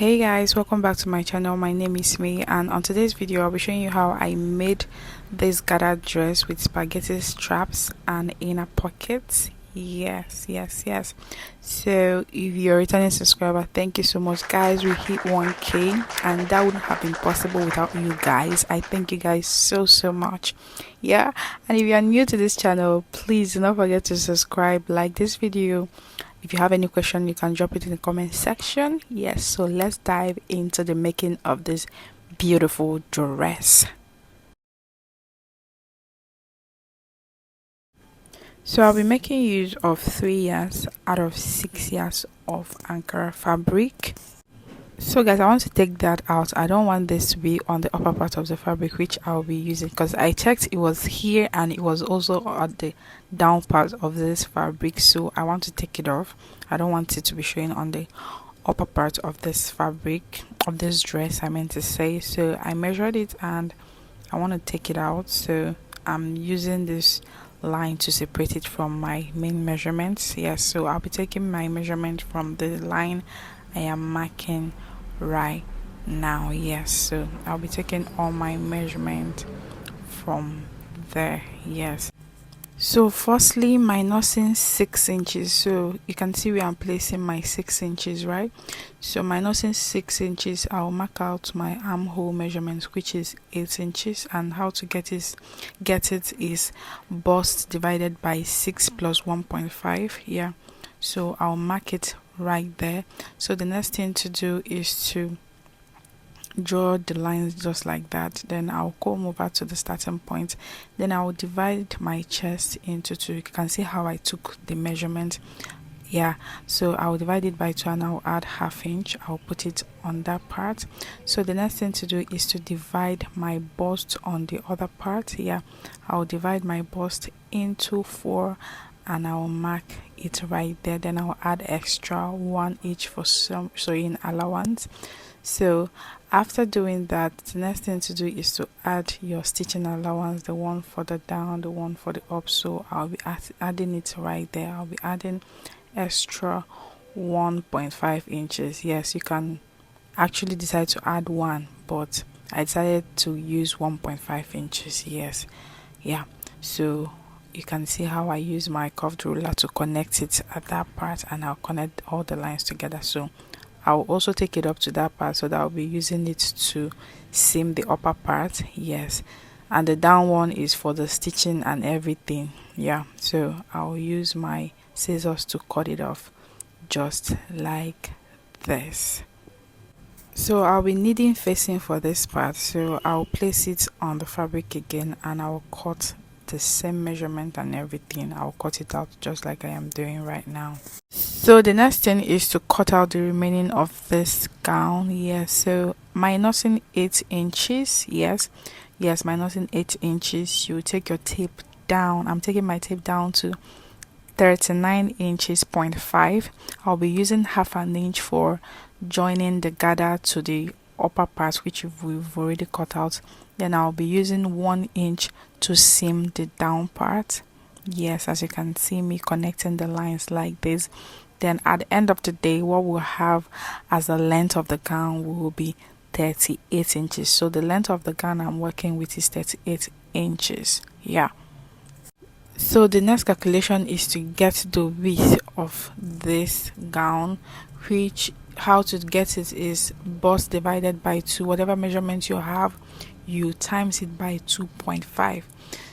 Hey guys, welcome back to my channel. My name is May, and on today's video I'll be showing you how I made this gathered dress with spaghetti straps and inner pockets. Yes. So if you're a returning subscriber, thank you so much guys. We hit 1k and that wouldn't have been possible without you guys. I thank you guys so much. Yeah, and if you are new to this channel, please do not forget to subscribe, like this video. If you have any question, you can drop it in the comment section. Yes, so let's dive into the making of this beautiful dress. So I'll be making use of 3 yards out of 6 yards of Ankara fabric. So guys, I want to take that out. I don't want this to be on the upper part of the fabric, which I'll be using, because I checked it was here and it was also at the down part of this fabric. So I want to take it off. I don't want it to be showing on the upper part of this fabric, of this dress I meant to say. So I measured it and I want to take it out. So I'm using this line to separate it from my main measurements. Yes, so I'll be taking my measurement from the line I am marking right now. Yes, so I'll be taking all my measurement from there. Yes, so firstly minusing 6 inches. So you can see where I'm placing my 6 inches, right? So minusing 6 inches, I'll mark out my armhole measurements, which is 8 inches, and how to get it is bust divided by 6 plus 1.5. yeah, so I'll mark it right there. So the next thing to do is to draw the lines just like that. Then I'll come over to the starting point. Then I'll divide my chest into 2. You can see how I took the measurement. Yeah, so I'll divide it by 2 and I'll add ½ inch. I'll put it on that part. So the next thing to do is to divide my bust on the other part. Yeah, I'll divide my bust into 4 and I'll mark it right there. Then I'll add extra 1 each for some sewing allowance. So after doing that, the next thing to do is to add your stitching allowance, the one for the down, the one for the up. So I'll be adding it right there. I'll be adding extra 1.5 inches. Yes, you can actually decide to add 1, but I decided to use 1.5 inches. Yes, yeah, so you can see how I use my curved ruler to connect it at that part, and I'll connect all the lines together. So I'll also take it up to that part, so that I'll be using it to seam the upper part. Yes, and the down one is for the stitching and everything. Yeah, so I'll use my scissors to cut it off just like this. So I'll be needing facing for this part, so I'll place it on the fabric again and I'll cut the same measurement and everything. I'll cut it out just like I am doing right now. So the next thing is to cut out the remaining of this gown. Yes, so minusing 8 inches. Yes, minusing 8 inches. You take your tape down. I'm taking my tape down to 39 inches 0.5. I'll be using ½ inch for joining the gather to the upper part, which we've already cut out. Then I'll be using 1 inch to seam the down part. Yes, as you can see me connecting the lines like this. Then at the end of the day, what we'll have as the length of the gown will be 38 inches. So the length of the gown I'm working with is 38 inches. Yeah, so the next calculation is to get the width of this gown, which how to get it is bust divided by 2. Whatever measurement you have, you times it by 2.5.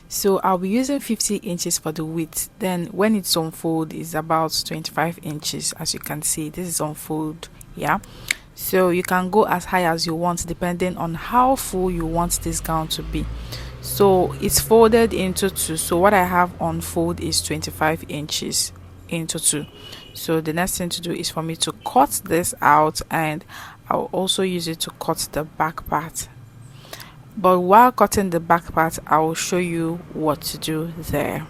So I'll be using 50 inches for the width. Then when it's unfold, is about 25 inches. As you can see, this is unfold. Yeah, so you can go as high as you want depending on how full you want this gown to be. So it's folded into 2. So what I have on fold is 25 inches into 2. So the next thing to do is for me to cut this out, and I'll also use it to cut the back part. But while cutting the back part, I will show you what to do there.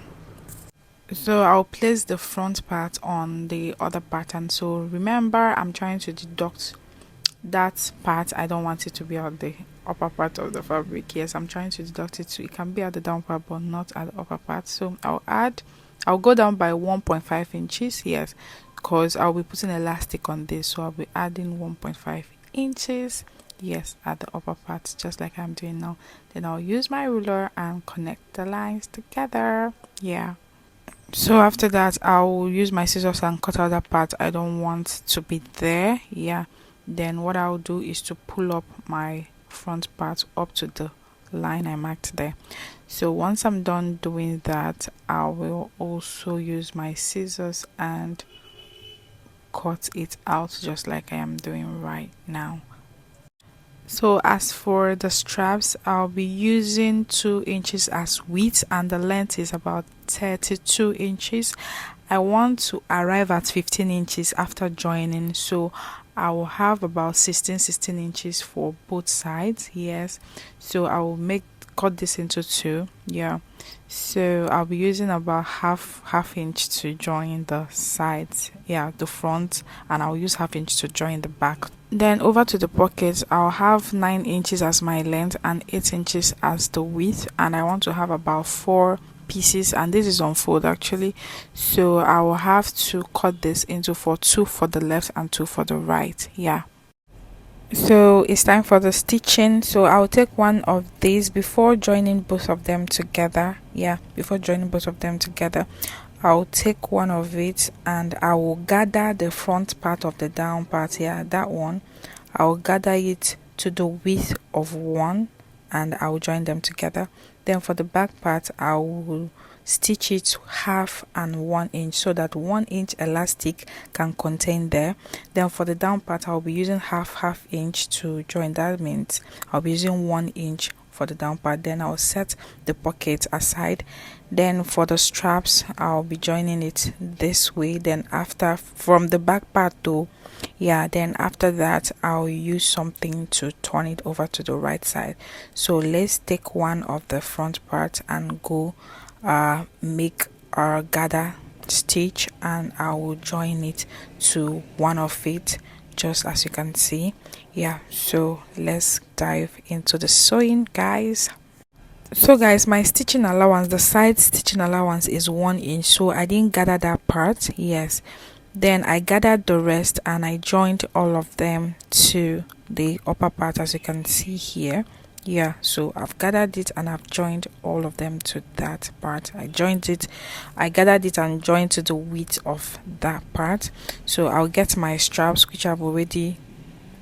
So I'll place the front part on the other pattern. So remember, I'm trying to deduct that part. I don't want it to be at the upper part of the fabric. Yes, I'm trying to deduct it, so it can be at the down part but not at the upper part. So I'll add I'll go down by 1.5 inches, yes, because I'll be putting elastic on this, so I'll be adding 1.5 inches, yes, at the upper part, just like I'm doing now. Then I'll use my ruler and connect the lines together. Yeah, so after that I'll use my scissors and cut out that part I don't want to be there. Yeah, then what I'll do is to pull up my front part up to the line I marked there. So once I'm done doing that, I will also use my scissors and cut it out just like I am doing right now. So as for the straps, I'll be using 2 inches as width and the length is about 32 inches. I want to arrive at 15 inches after joining, so I will have about 16 inches for both sides. Yes, so I will cut this into 2. Yeah, so I'll be using about half inch to join the sides, yeah, the front, and I'll use half inch to join the back. Then over to the pockets, I'll have 9 inches as my length and 8 inches as the width, and I want to have about 4 pieces, and this is on fold actually, so I will have to cut this into 4, 2 for the left and 2 for the right. Yeah, so it's time for the stitching. So I'll take one of these before joining both of them together. Yeah, before joining both of them together, I'll take one of it and I will gather the front part of the down part. Yeah, that one, I'll gather it to the width of 1 and I will join them together. Then for the back part, I will stitch it half and 1 inch so that 1 inch elastic can contain there. Then for the down part, I'll be using half inch to join. That means I'll be using 1 inch for the down part. Then I'll set the pocket aside. Then for the straps, I'll be joining it this way. Then after, from the back part though, yeah, then after that I'll use something to turn it over to the right side. So let's take one of the front part and go make our gather stitch, and I will join it to one of it, just as you can see. Yeah, so let's dive into the sewing, guys. So guys, my stitching allowance, the side stitching allowance is 1 inch, so I didn't gather that part. Yes, then I gathered the rest and I joined all of them to the upper part, as you can see here. Yeah, so I've gathered it and I've joined all of them to that part. I gathered it and joined to the width of that part. So I'll get my straps, which I've already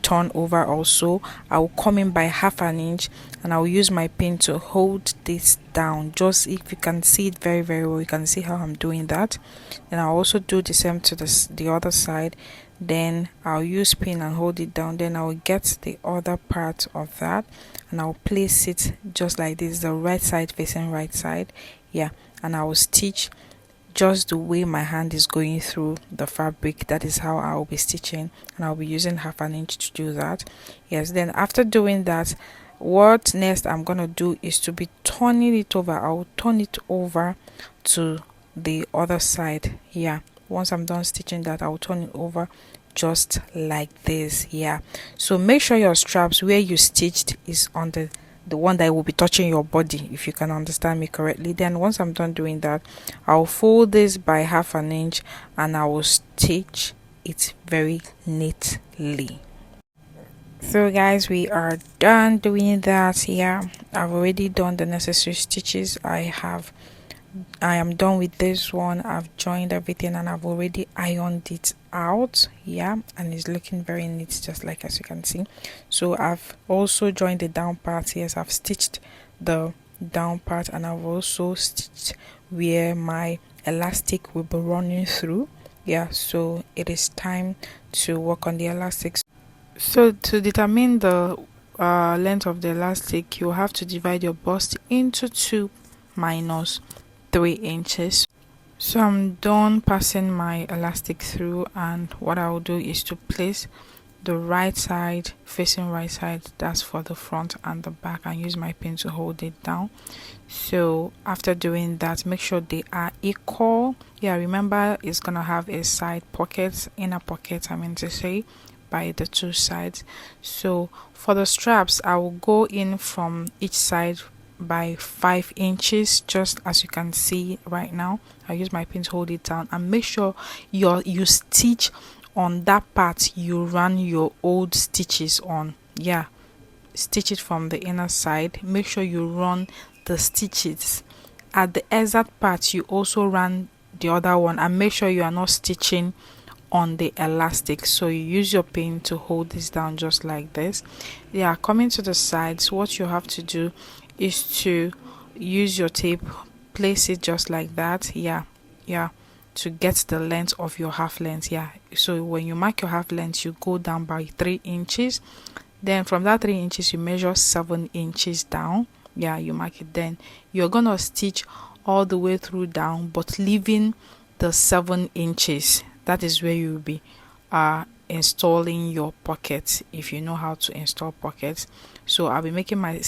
turn over. Also, I will come in by half an inch and I will use my pin to hold this down. Just if you can see it very well, you can see how I'm doing that. And I'll also do the same to the other side. Then I'll use pin and hold it down. Then I'll get the other part of that and I'll place it just like this, the right side facing right side. Yeah, and I will stitch just the way my hand is going through the fabric. That is how I'll be stitching, and I'll be using half an inch to do that. Yes, then after doing that, what next I'm gonna do is to be turning it over. I'll turn it over to the other side. Yeah, once I'm done stitching that, I'll turn it over just like this. Yeah, so make sure your straps where you stitched is on the one that will be touching your body, if you can understand me correctly. Then once I'm done doing that, I'll fold this by half an inch and I will stitch it very neatly. So guys, we are done doing that. Yeah, I've already done the necessary stitches. I am done with this one. I've joined everything and I've already ironed it out. Yeah, and it's looking very neat, just like as you can see. So I've also joined the down part. Yes, I've stitched the down part and I've also stitched where my elastic will be running through. Yeah, so it is time to work on the elastics. So to determine the length of the elastic, you have to divide your bust into 2 minus 3 inches. So I'm done passing my elastic through, and what I will do is to place the right side facing right side, that's for the front and the back, and use my pin to hold it down. So after doing that, make sure they are equal. Yeah, remember it's gonna have a side pocket, inner pocket I mean to say, by the 2 sides. So for the straps, I will go in from each side by 5 inches, just as you can see right now. I use my pin to hold it down, and make sure you stitch on that part you run your old stitches on. Yeah, stitch it from the inner side. Make sure you run the stitches at the exact part you also run the other one, and make sure you are not stitching on the elastic. So you use your pin to hold this down just like this. Yeah, coming to the sides, what you have to do is to use your tape, place it just like that. Yeah, to get the length of your half length. Yeah, so when you mark your half length, you go down by 3 inches. Then from that 3 inches, you measure 7 inches down. Yeah, you mark it. Then you're gonna stitch all the way through down, but leaving the 7 inches. That is where you will be installing your pockets, if you know how to install pockets. So I'll be making my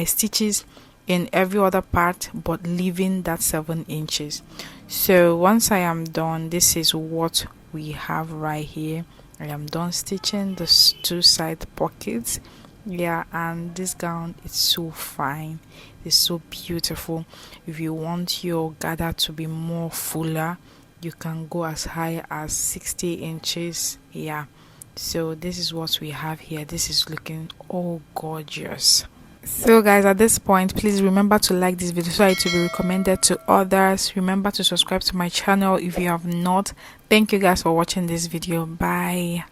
stitches in every other part, but leaving that 7 inches. So once I am done, this is what we have right here. I am done stitching the 2 side pockets. Yeah, and this gown is so fine, it's so beautiful. If you want your gather to be more fuller, you can go as high as 60 inches. Yeah, so this is what we have here. This is looking all gorgeous. So guys, at this point, please remember to like this video so it will be recommended to others. Remember to subscribe to my channel if you have not. Thank you guys for watching this video. Bye.